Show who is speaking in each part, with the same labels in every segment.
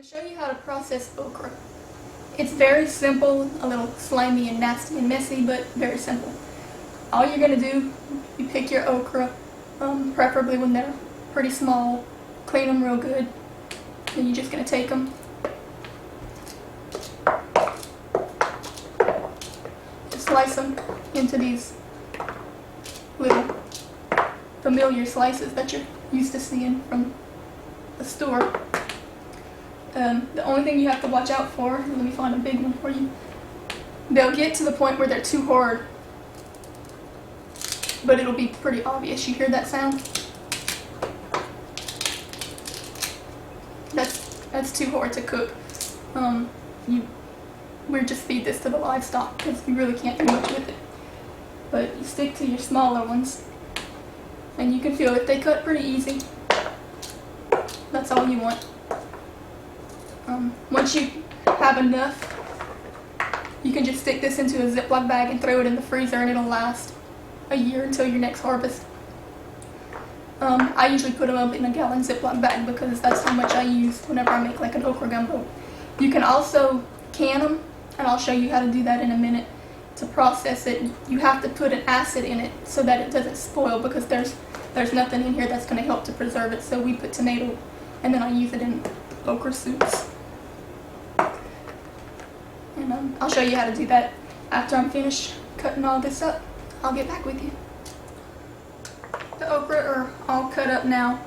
Speaker 1: going to show you how to process okra. It's very simple, a little slimy and nasty and messy, but very simple. All you're going to do, you pick your okra, preferably when they're pretty small, clean them real good, and you're just going to take them, slice them into these little familiar slices that you're used to seeing from the store. The only thing you have to watch out for, let me find a big one for you, they'll get to the point where they're too hard, but it'll be pretty obvious. You hear that sound? That's too hard to cook. We just feed this to the livestock because you really can't do much with it. But you stick to your smaller ones, and you can feel it. They cut pretty easy. That's all you want. Once you have enough, you can just stick this into a Ziploc bag and throw it in the freezer, and it'll last a year until your next harvest. I usually put them up in a gallon Ziploc bag because that's how much I use whenever I make like an okra gumbo. You can also can them, and I'll show you how to do that in a minute. To process it, you have to put an acid in it so that it doesn't spoil, because there's nothing in here that's going to help to preserve it. So we put tomato, and then I use it in okra soups. And I'll show you how to do that after I'm finished cutting all this up. I'll get back with you. The okra are all cut up now.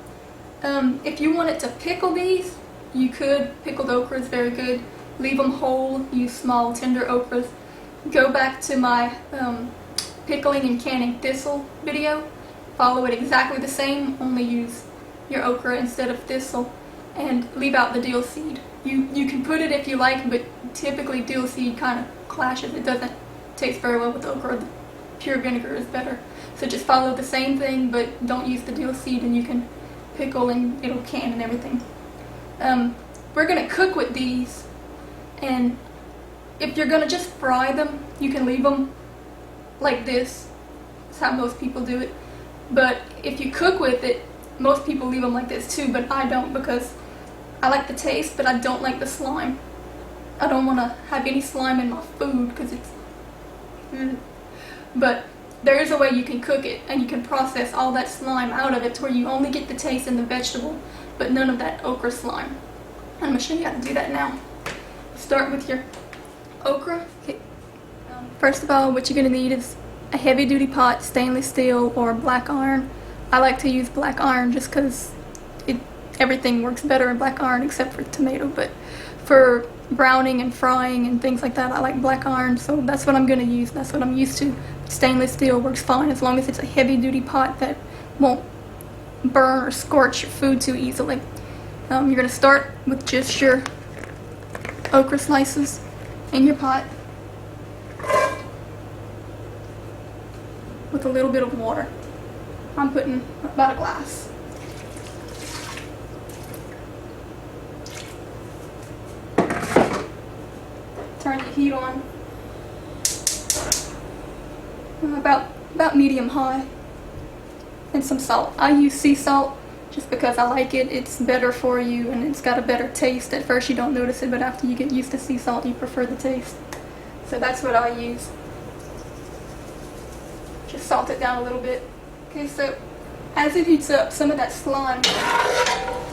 Speaker 1: If you wanted to pickle these, you could. Pickled okra is very good. Leave them whole, use small tender okras. Go back to my pickling and canning thistle video. Follow it exactly the same, only use your okra instead of thistle, and leave out the dill seed. You can put it if you like, but typically dill seed kind of clashes. It doesn't taste very well with okra. The pure vinegar is better. So just follow the same thing, but don't use the dill seed, and you can pickle and it'll can and everything. We're going to cook with these, and if you're going to just fry them, you can leave them like this. That's how most people do it. But if you cook with it, most people leave them like this too, but I don't, because I like the taste, but I don't like the slime. I don't want to have any slime in my food because it's... But there is a way you can cook it, and you can process all that slime out of it to where you only get the taste in the vegetable, but none of that okra slime. I'm going to show you how to do that now. Start with your okra. Okay. First of all, what you're going to need is a heavy duty pot, stainless steel or black iron. I like to use black iron just because everything works better in black iron except for tomato, but for browning and frying and things like that, I like black iron, so that's what I'm going to use. That's what I'm used to. Stainless steel works fine as long as it's a heavy duty pot that won't burn or scorch your food too easily. You're going to start with just your okra slices in your pot with a little bit of water. I'm putting about a glass. Turn the heat on about medium high, and some salt. I use sea salt just because I like it. It's better for you and it's got a better taste. At first you don't notice it, but after you get used to sea salt, you prefer the taste. So that's what I use. Just salt it down a little bit. Okay, so as it heats up, some of that slime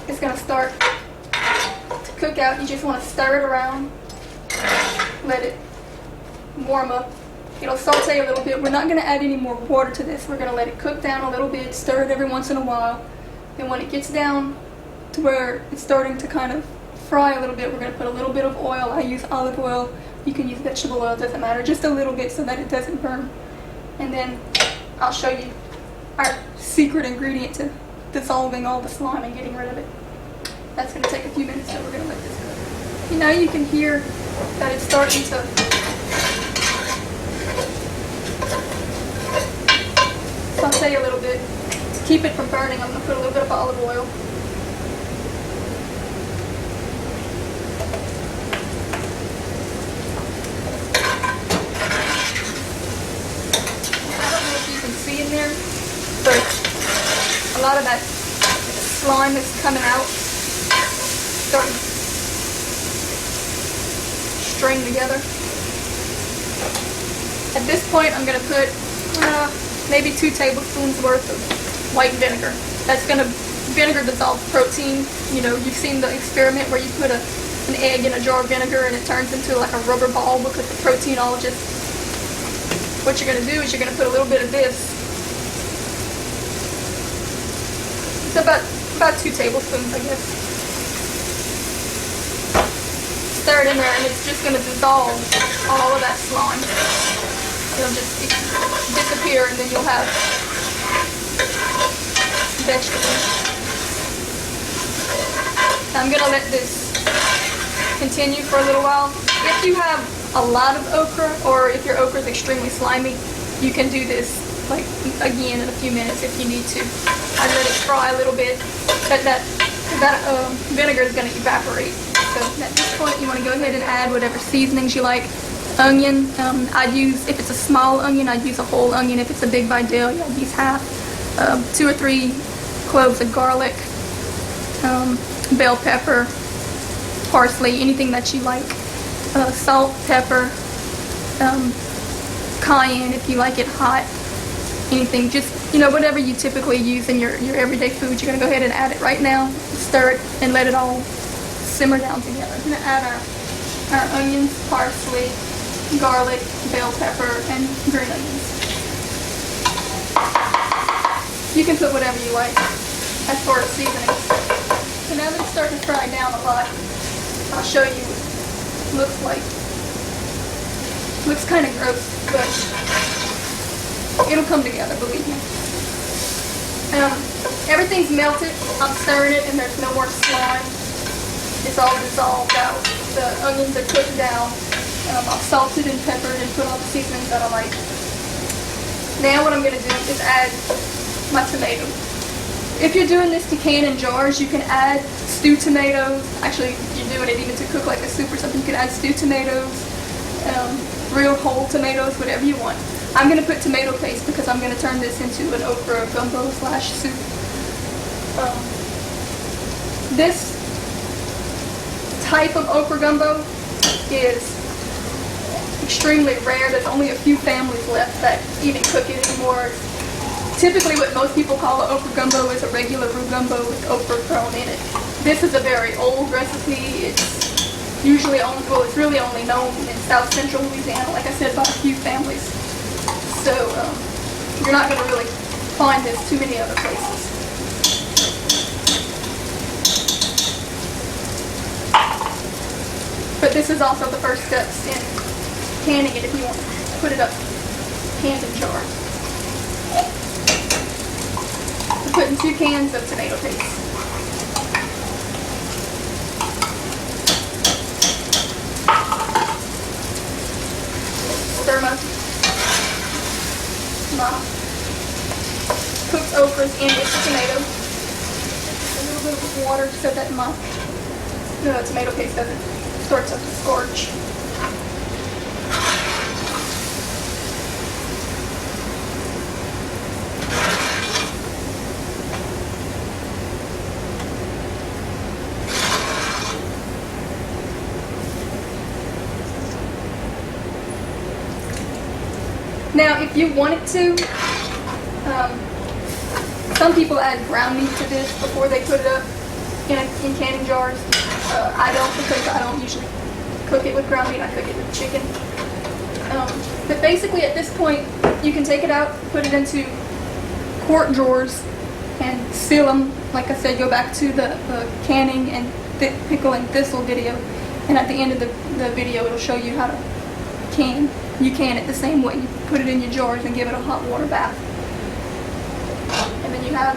Speaker 1: is going to start to cook out. You just want to stir it around. Let it warm up. It'll saute a little bit. We're not going to add any more water to this. We're going to let it cook down a little bit, stir it every once in a while. And when it gets down to where it's starting to kind of fry a little bit, we're going to put a little bit of oil. I use olive oil. You can use vegetable oil, doesn't matter. Just a little bit so that it doesn't burn. And then I'll show you our secret ingredient to dissolving all the slime and getting rid of it. That's going to take a few minutes, so we're going to let this cook. Okay, now you can hear that it's starting to saute a little bit. To keep it from burning, I'm going to put a little bit of olive oil. I don't know if you can see in there, but a lot of that slime is coming out, starting string together. At this point, I'm going to put maybe 2 tablespoons worth of white vinegar. That's going to vinegar dissolve protein. You know, you've seen the experiment where you put an egg in a jar of vinegar and it turns into like a rubber ball because the protein all just... What you're going to do is you're going to put a little bit of this. It's about 2 tablespoons, I guess. Stir it in there and it's just going to dissolve all of that slime. It'll just disappear and then you'll have vegetables. I'm going to let this continue for a little while. If you have a lot of okra, or if your okra is extremely slimy, you can do this like again in a few minutes if you need to. I let it fry a little bit, but that vinegar is going to evaporate. So at this point, you want to go ahead and add whatever seasonings you like. Onion, I'd use, if it's a small onion, I'd use a whole onion. If it's a big Vidalia, I'd use half. 2 or 3 cloves of garlic, bell pepper, parsley, anything that you like. Salt, pepper, cayenne if you like it hot. Anything, just, you know, whatever you typically use in your everyday food, you're going to go ahead and add it right now. Stir it and let it all simmer down together. I'm going to add our onions, parsley, garlic, bell pepper, and green onions. You can put whatever you like as far as seasonings. So now that it's starting to fry down a lot, I'll show you what it looks like. Looks kind of gross, but it'll come together, believe me. Everything's melted. I'm stirring it and there's no more slime. It's all dissolved out. The onions are cooked down. I've salted and peppered and put all the seasonings that I like. Now what I'm going to do is add my tomato. If you're doing this to can in jars, you can add stewed tomatoes. Actually, if you're doing it even to cook like a soup or something, you can add stewed tomatoes, real whole tomatoes, whatever you want. I'm going to put tomato paste because I'm going to turn this into an okra gumbo / soup. This type of okra gumbo is extremely rare. There's only a few families left that even cook it anymore. Typically what most people call an okra gumbo is a regular roux gumbo with okra thrown in it. This is a very old recipe. It's usually only, well, it's really only known in South Central Louisiana, like I said, by a few families. So you're not going to really find this too many other places. But this is also the first steps in canning it if you want to put it up canned in jars. I'm putting 2 cans of tomato paste. Stir my cooked okras in with the tomato. A little bit of water so that my tomato paste doesn't start to scorch. Now, if you wanted to, some people add ground meat to this before they put it up in canning jars. I don't, because I don't usually cook it with ground meat. I cook it with chicken. But basically, at this point, you can take it out, put it into quart drawers, and seal them. Like I said, go back to the canning and pickle and thistle video, and at the end of the video, it'll show you how to can. You can it the same way. You put it in your jars and give it a hot water bath. And then you have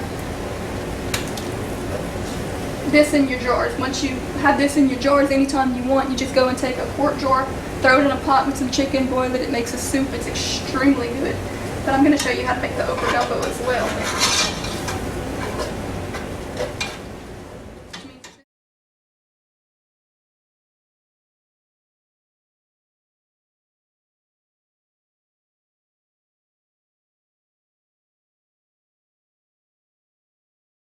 Speaker 1: this in your jars. Once you have this in your jars, anytime you want, you just go and take a quart jar, throw it in a pot with some chicken, boil it. It makes a soup. It's extremely good. But I'm going to show you how to make the okra gumbo as well.